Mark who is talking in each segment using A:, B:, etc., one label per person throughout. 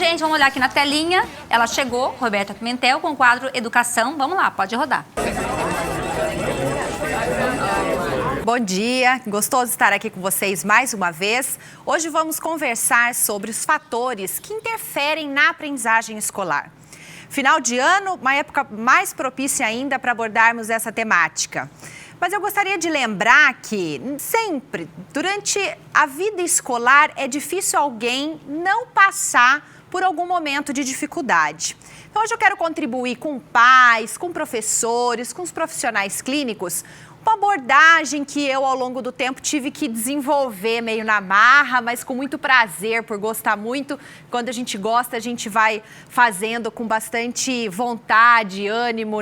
A: gente, vamos olhar aqui na telinha. Ela chegou, Roberta Pimentel, com o quadro Educação. Vamos lá, pode rodar.
B: Bom dia, gostoso estar aqui com vocês mais uma vez. Hoje vamos conversar sobre os fatores que interferem na aprendizagem escolar. Final de ano, uma época mais propícia ainda para abordarmos essa temática. Mas eu gostaria de lembrar que sempre, durante a vida escolar, é difícil alguém não passar por algum momento de dificuldade. Então, hoje eu quero contribuir com pais, com professores, com os profissionais clínicos, uma abordagem que eu, ao longo do tempo, tive que desenvolver meio na marra, mas com muito prazer, por gostar muito. Quando a gente gosta, a gente vai fazendo com bastante vontade, ânimo,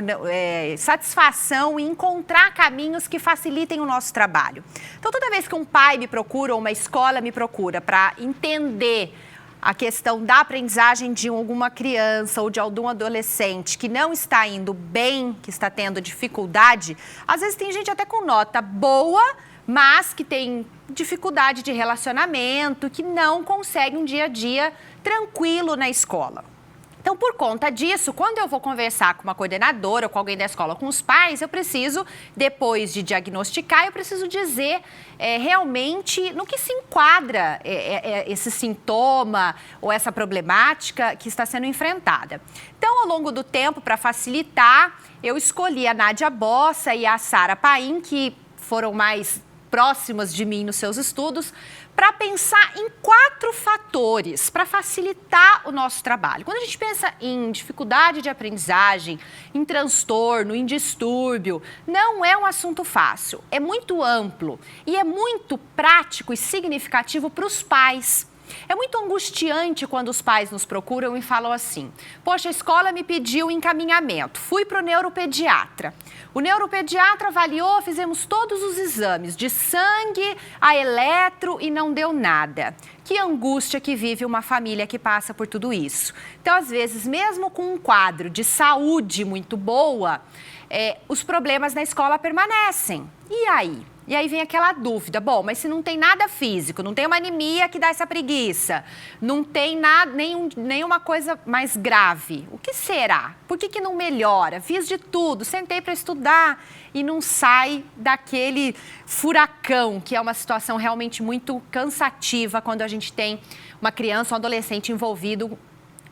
B: satisfação e encontrar caminhos que facilitem o nosso trabalho. Então, toda vez que um pai me procura ou uma escola me procura para entender a questão da aprendizagem de alguma criança ou de algum adolescente que não está indo bem, que está tendo dificuldade, às vezes tem gente até com nota boa, mas que tem dificuldade de relacionamento, que não consegue um dia a dia tranquilo na escola. Então, por conta disso, quando eu vou conversar com uma coordenadora ou com alguém da escola, com os pais, eu preciso, depois de diagnosticar, eu preciso dizer realmente no que se enquadra esse sintoma ou essa problemática que está sendo enfrentada. Então, ao longo do tempo, para facilitar, eu escolhi a Nádia Bossa e a Sara Paim, que foram mais próximas de mim nos seus estudos, para pensar em 4 fatores para facilitar o nosso trabalho. Quando a gente pensa em dificuldade de aprendizagem, em transtorno, em distúrbio, não é um assunto fácil, é muito amplo e é muito prático e significativo para os pais. É muito angustiante quando os pais nos procuram e falam assim: poxa, a escola me pediu encaminhamento, fui para o neuropediatra. O neuropediatra avaliou, fizemos todos os exames de sangue, a eletro e não deu nada. Que angústia que vive uma família que passa por tudo isso. Então, às vezes, mesmo com um quadro de saúde muito boa, os problemas na escola permanecem. E aí? E aí vem aquela dúvida, bom, mas se não tem nada físico, não tem uma anemia que dá essa preguiça, não tem nada, nenhuma coisa mais grave, o que será? Por que não melhora? Fiz de tudo, sentei para estudar e não sai daquele furacão, que é uma situação realmente muito cansativa quando a gente tem uma criança ou um adolescente envolvido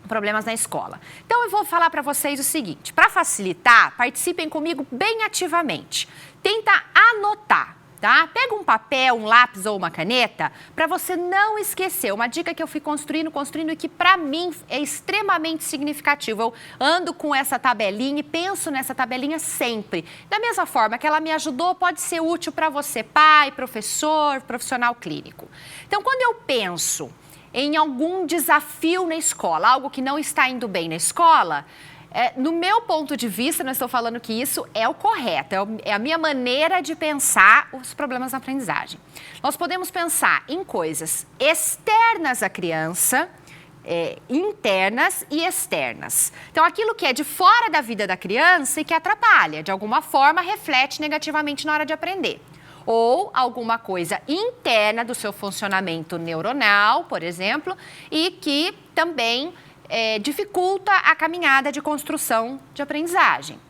B: com problemas na escola. Então, eu vou falar para vocês o seguinte, para facilitar, participem comigo bem ativamente. Tenta anotar. Tá? Pega um papel, um lápis ou uma caneta para você não esquecer. Uma dica que eu fui construindo e que para mim é extremamente significativo. Eu ando com essa tabelinha e penso nessa tabelinha sempre. Da mesma forma que ela me ajudou, pode ser útil para você, pai, professor, profissional clínico. Então, quando eu penso em algum desafio na escola, algo que não está indo bem na escola, no meu ponto de vista, não estou falando que isso é o correto, é a minha maneira de pensar os problemas na aprendizagem. Nós podemos pensar em coisas externas à criança, internas e externas. Então, aquilo que é de fora da vida da criança e que atrapalha, de alguma forma, reflete negativamente na hora de aprender. Ou alguma coisa interna do seu funcionamento neuronal, por exemplo, e que também dificulta a caminhada de construção de aprendizagem.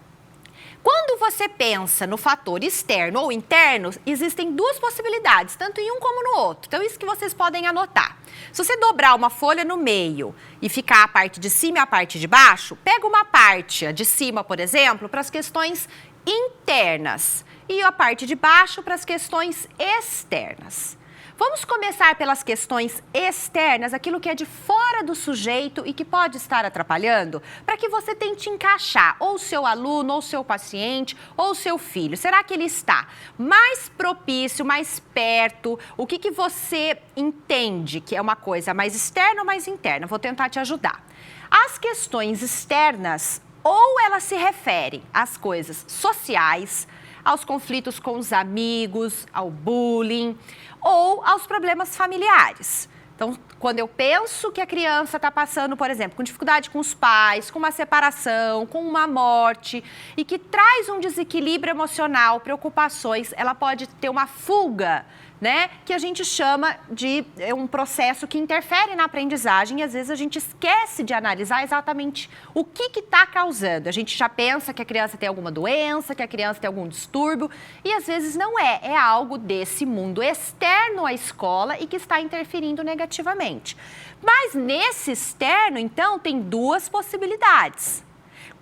B: Quando você pensa no fator externo ou interno, existem 2 possibilidades, tanto em um como no outro. Então, isso que vocês podem anotar. Se você dobrar uma folha no meio e ficar a parte de cima e a parte de baixo, pega uma parte de cima, por exemplo, para as questões internas e a parte de baixo para as questões externas. Vamos começar pelas questões externas, aquilo que é de fora do sujeito e que pode estar atrapalhando, para que você tente encaixar ou o seu aluno, ou o seu paciente, ou o seu filho. Será que ele está mais propício, mais perto? O que você entende que é uma coisa mais externa ou mais interna? Vou tentar te ajudar. As questões externas, ou elas se referem às coisas sociais, aos conflitos com os amigos, ao bullying ou aos problemas familiares. Então, quando eu penso que a criança está passando, por exemplo, com dificuldade com os pais, com uma separação, com uma morte e que traz um desequilíbrio emocional, preocupações, ela pode ter uma fuga né, que a gente chama de um processo que interfere na aprendizagem e às vezes a gente esquece de analisar exatamente o que está causando. A gente já pensa que a criança tem alguma doença, que a criança tem algum distúrbio e às vezes não é. É algo desse mundo externo à escola e que está interferindo negativamente. Mas nesse externo, então, tem duas possibilidades.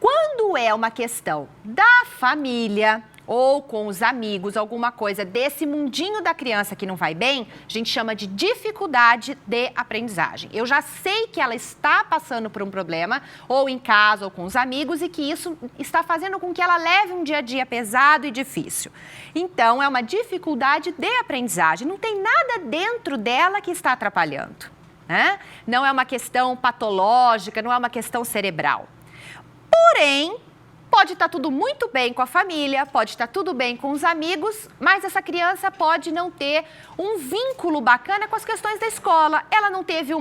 B: Quando é uma questão da família ou com os amigos, alguma coisa desse mundinho da criança que não vai bem, a gente chama de dificuldade de aprendizagem. Eu já sei que ela está passando por um problema, ou em casa ou com os amigos, e que isso está fazendo com que ela leve um dia a dia pesado e difícil. Então, é uma dificuldade de aprendizagem. Não tem nada dentro dela que está atrapalhando, né? Não é uma questão patológica, não é uma questão cerebral. Porém, pode estar tudo muito bem com a família, pode estar tudo bem com os amigos, mas essa criança pode não ter um vínculo bacana com as questões da escola. Ela não teve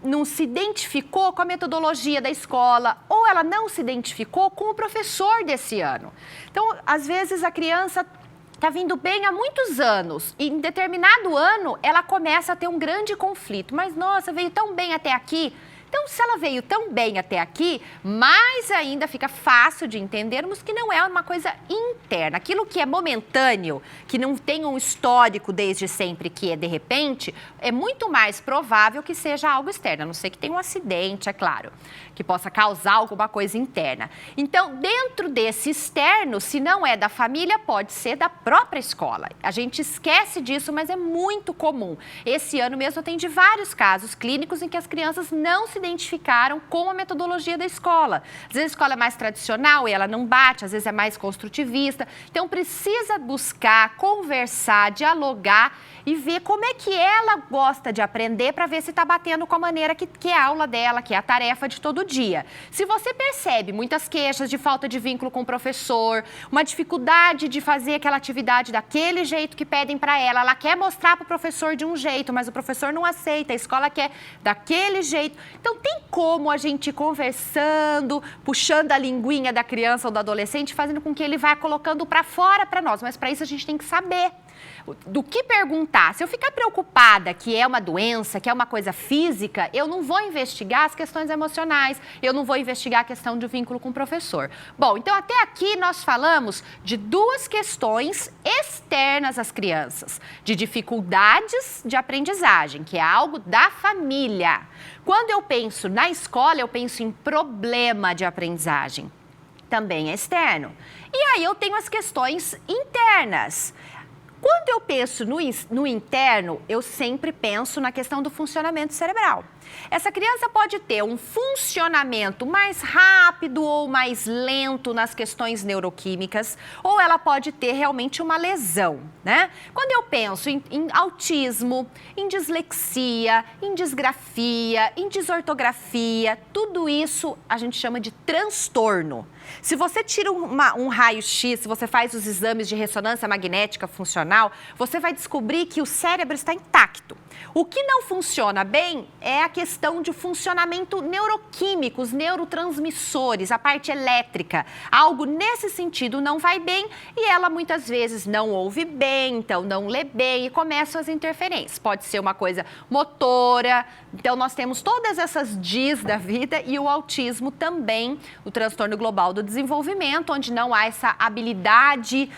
B: não se identificou com a metodologia da escola, ou ela não se identificou com o professor desse ano. Então, às vezes a criança está vindo bem há muitos anos e em determinado ano ela começa a ter um grande conflito. Mas, nossa, veio tão bem até aqui. Então, se ela veio tão bem até aqui, mais ainda fica fácil de entendermos que não é uma coisa interna. Aquilo que é momentâneo, que não tem um histórico desde sempre, que é de repente, é muito mais provável que seja algo externo. A não ser que tenha um acidente, é claro, que possa causar alguma coisa interna. Então, dentro desse externo, se não é da família, pode ser da própria escola. A gente esquece disso, mas é muito comum. Esse ano mesmo eu atendi vários casos clínicos em que as crianças não se identificaram com a metodologia da escola. Às vezes a escola é mais tradicional e ela não bate, às vezes é mais construtivista. Então precisa buscar, conversar, dialogar e ver como é que ela gosta de aprender para ver se está batendo com a maneira que é a aula dela, que é a tarefa de todo dia. Se você percebe muitas queixas de falta de vínculo com o professor, uma dificuldade de fazer aquela atividade daquele jeito que pedem para ela quer mostrar para o professor de um jeito, mas o professor não aceita, a escola quer daquele jeito. Então, tem como a gente ir conversando, puxando a linguinha da criança ou do adolescente, fazendo com que ele vá colocando para fora para nós. Mas para isso a gente tem que saber do que perguntar. Se eu ficar preocupada que é uma doença, que é uma coisa física, eu não vou investigar as questões emocionais, eu não vou investigar a questão de vínculo com o professor. Bom, então até aqui nós falamos de duas questões externas às crianças, de dificuldades de aprendizagem, que é algo da família. Quando eu penso na escola, eu penso em problema de aprendizagem, também é externo. E aí eu tenho as questões internas. Quando eu penso no interno, eu sempre penso na questão do funcionamento cerebral. Essa criança pode ter um funcionamento mais rápido ou mais lento nas questões neuroquímicas, ou ela pode ter realmente uma lesão, né? Quando eu penso em autismo, em dislexia, em disgrafia, em desortografia, tudo isso a gente chama de transtorno. Se você tira um raio-x, se você faz os exames de ressonância magnética funcional, você vai descobrir que o cérebro está intacto. O que não funciona bem é a questão de funcionamento neuroquímico, os neurotransmissores, a parte elétrica. Algo nesse sentido não vai bem e ela muitas vezes não ouve bem, então não lê bem e começam as interferências. Pode ser uma coisa motora, então nós temos todas essas DIS da vida e o autismo também, o transtorno global do desenvolvimento, onde não há essa habilidade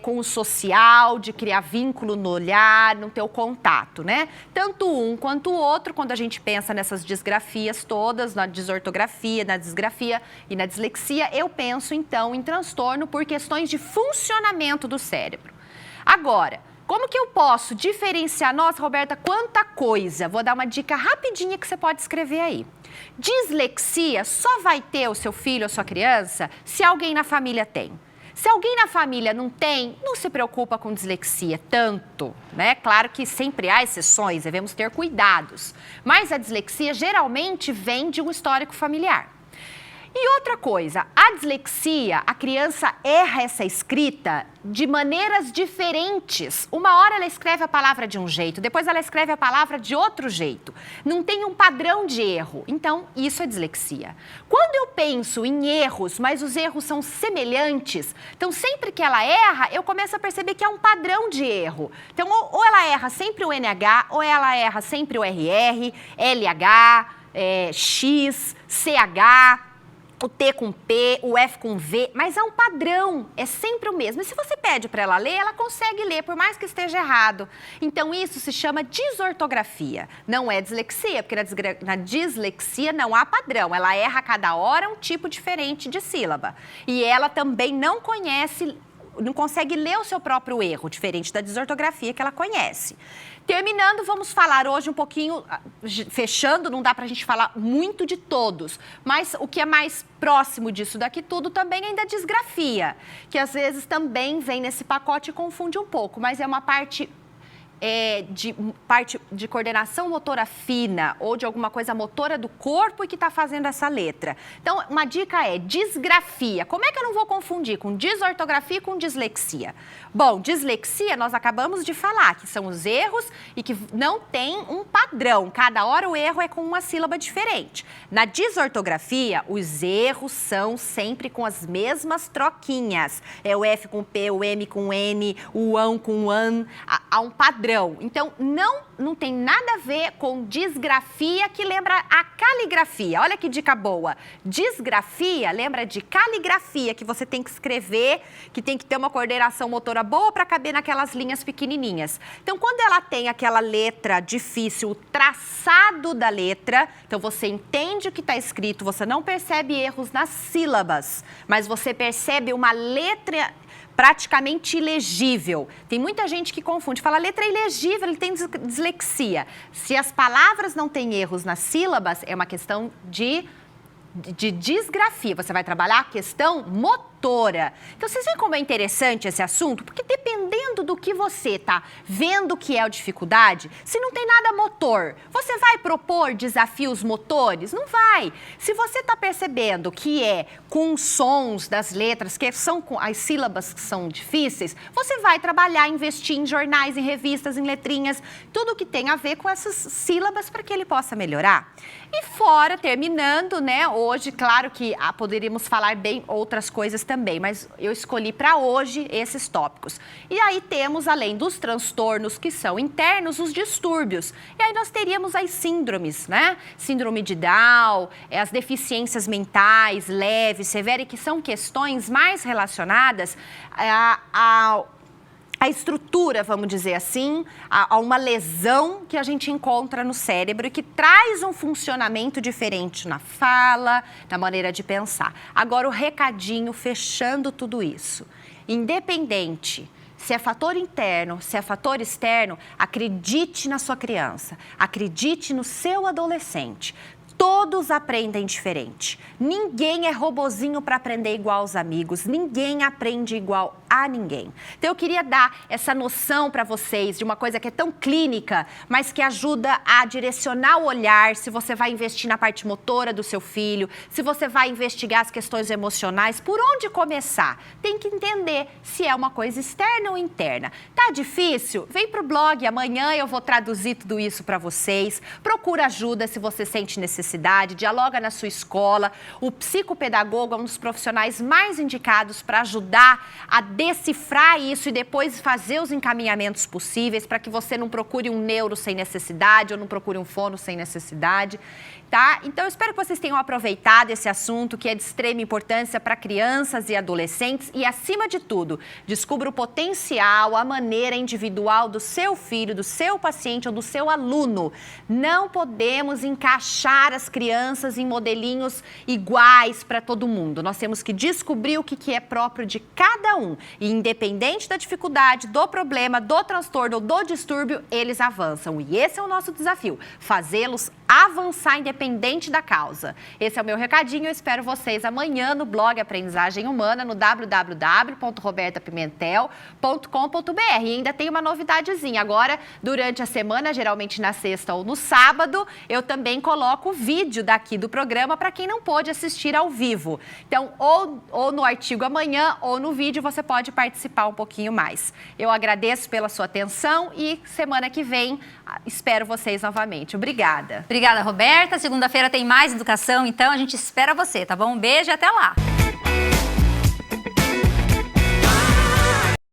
B: com o social, de criar vínculo no olhar, no teu contato, né? Tanto um quanto o outro, quando a gente pensa nessas disgrafias todas, na desortografia, na disgrafia e na dislexia, eu penso então em transtorno por questões de funcionamento do cérebro. Agora, como que eu posso diferenciar? Nossa, Roberta, quanta coisa! Vou dar uma dica rapidinha que você pode escrever aí. Dislexia só vai ter o seu filho ou sua criança se alguém na família tem. Se alguém na família não tem, não se preocupa com dislexia tanto, né? Claro que sempre há exceções, devemos ter cuidados. Mas a dislexia geralmente vem de um histórico familiar. E outra coisa, a dislexia, a criança erra essa escrita de maneiras diferentes. Uma hora ela escreve a palavra de um jeito, depois ela escreve a palavra de outro jeito. Não tem um padrão de erro. Então, isso é dislexia. Quando eu penso em erros, mas os erros são semelhantes, então sempre que ela erra, eu começo a perceber que é um padrão de erro. Então, ou ela erra sempre o NH, ou ela erra sempre o RR, LH, X, CH, o T com P, o F com V, mas é um padrão, é sempre o mesmo. E se você pede para ela ler, ela consegue ler, por mais que esteja errado. Então, isso se chama desortografia. Não é dislexia, porque na dislexia não há padrão. Ela erra a cada hora um tipo diferente de sílaba. E ela também não consegue ler o seu próprio erro, diferente da desortografia que ela conhece. Terminando, vamos falar hoje um pouquinho, fechando, não dá pra gente falar muito de todos, mas o que é mais próximo disso daqui tudo também é ainda a disgrafia, que às vezes também vem nesse pacote e confunde um pouco, mas é uma parte de coordenação motora fina ou de alguma coisa motora do corpo e que está fazendo essa letra. Então, uma dica é disgrafia. Como é que eu não vou confundir com desortografia e com dislexia? Bom, dislexia nós acabamos de falar, que são os erros e que não tem um padrão. Cada hora o erro é com uma sílaba diferente. Na desortografia, os erros são sempre com as mesmas troquinhas. É o F com P, o M com N, o ão com an. Há um padrão. Então, não tem nada a ver com disgrafia, que lembra a caligrafia. Olha que dica boa. Disgrafia lembra de caligrafia, que você tem que escrever, que tem que ter uma coordenação motora boa para caber naquelas linhas pequenininhas. Então, quando ela tem aquela letra difícil, o traçado da letra, então você entende o que está escrito, você não percebe erros nas sílabas, mas você percebe uma letra praticamente ilegível. Tem muita gente que confunde, fala letra ilegível, ele tem dislexia. Se as palavras não têm erros nas sílabas, é uma questão de disgrafia. Você vai trabalhar a questão motora. Então, vocês veem como é interessante esse assunto? Porque dependendo do que você está vendo que é a dificuldade, se não tem nada motor, você vai propor desafios motores? Não vai. Se você está percebendo que é com sons das letras, que são com as sílabas que são difíceis, você vai trabalhar, investir em jornais, em revistas, em letrinhas, tudo que tem a ver com essas sílabas para que ele possa melhorar. E fora, terminando, né, hoje, claro que poderíamos falar bem outras coisas também, mas eu escolhi para hoje esses tópicos. E aí temos, além dos transtornos que são internos, os distúrbios. E aí nós teríamos as síndromes, né? Síndrome de Down, as deficiências mentais leves, severas, que são questões mais relacionadas a estrutura, vamos dizer assim, a uma lesão que a gente encontra no cérebro e que traz um funcionamento diferente na fala, na maneira de pensar. Agora, o recadinho fechando tudo isso. Independente se é fator interno, se é fator externo, acredite na sua criança, acredite no seu adolescente. Todos aprendem diferente. Ninguém é robozinho para aprender igual aos amigos. Ninguém aprende igual a ninguém. Então, eu queria dar essa noção para vocês de uma coisa que é tão clínica, mas que ajuda a direcionar o olhar, se você vai investir na parte motora do seu filho, se você vai investigar as questões emocionais, por onde começar? Tem que entender se é uma coisa externa ou interna. Tá difícil? Vem pro blog, amanhã eu vou traduzir tudo isso para vocês. Procura ajuda se você sente necessidade, dialoga na sua escola. O psicopedagogo é um dos profissionais mais indicados para ajudar a decifrar isso e depois fazer os encaminhamentos possíveis para que você não procure um neuro sem necessidade ou não procure um fono sem necessidade. Tá? Então, eu espero que vocês tenham aproveitado esse assunto que é de extrema importância para crianças e adolescentes e, acima de tudo, descubra o potencial, a maneira individual do seu filho, do seu paciente ou do seu aluno. Não podemos encaixar as crianças em modelinhos iguais para todo mundo. Nós temos que descobrir o que é próprio de cada um. E, independente da dificuldade, do problema, do transtorno ou do distúrbio, eles avançam. E esse é o nosso desafio, fazê-los avançar independente da causa. Esse é o meu recadinho, eu espero vocês amanhã no blog Aprendizagem Humana, no www.robertapimentel.com.br. E ainda tem uma novidadezinha, agora durante a semana, geralmente na sexta ou no sábado, eu também coloco vídeo daqui do programa para quem não pôde assistir ao vivo. Então, ou no artigo amanhã ou no vídeo você pode participar um pouquinho mais. Eu agradeço pela sua atenção e semana que vem espero vocês novamente. Obrigada.
A: Obrigada, Roberta. Segunda-feira tem mais educação, então a gente espera você, tá bom? Um beijo e até lá.